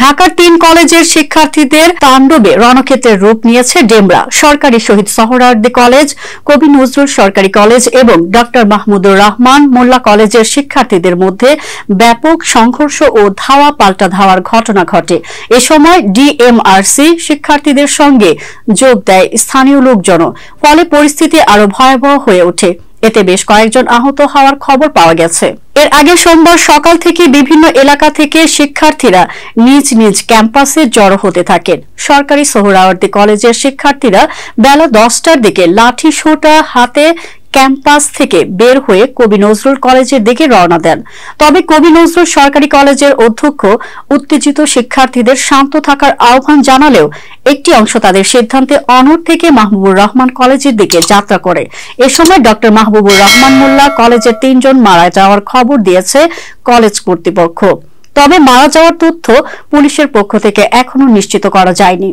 ঢাকার ৩ কলেজের শিক্ষার্থীদের তাণ্ডবে রণক্ষেত্রের রূপ নিয়েছে ডেমরা। সরকারি শহীদ সোহরাওয়ার্দী কলেজ, কবি নজরুল সরকারি কলেজ এবং ড মাহমুদুর রহমান মোল্লা কলেজের শিক্ষার্থীদের মধ্যে ব্যাপক সংঘর্ষ ও ধাওয়া পাল্টা ধাওয়ার ঘটনা ঘটে। এ সময় ডিএমআরসি শিক্ষার্থীদের সঙ্গে যোগ দেয় স্থানীয় লোকজনও। ফলে পরিস্থিতি আরো ভয়াবহ হয়ে ওঠে। এতে বেশ কয়েকজন আহত হওয়ার খবর পাওয়া গেছে। এর আগে সোমবার সকাল থেকে বিভিন্ন এলাকা থেকে শিক্ষার্থীরা নিজ নিজ ক্যাম্পাসে জড়ো হতে থাকেন। সরকারি সোহরাওয়ার্দী কলেজের শিক্ষার্থীরা বেলা 10টার দিকে লাঠি সোঁটা হাতে ক্যাম্পাস থেকে বের হয়ে কবি নজরুল কলেজের দিকে রওনা দেন। তবে কবি নজরুল সরকারি কলেজের অধ্যক্ষ উত্তেজিত শিক্ষার্থীদের শান্ত থাকার আহ্বান জানালেও একটি অংশ তাদের সিদ্ধান্তে অনড় থেকে মাহবুবুর রহমান কলেজের দিকে যাত্রা করে। এ সময় ড মাহবুবুর রহমান মোল্লা কলেজের ৩ জন মারা যাওয়ার খবর দিয়েছে কলেজ কর্তৃপক্ষ। তবে মারা যাওয়ার তথ্য পুলিশের পক্ষ থেকে এখনো নিশ্চিত করা যায়নি।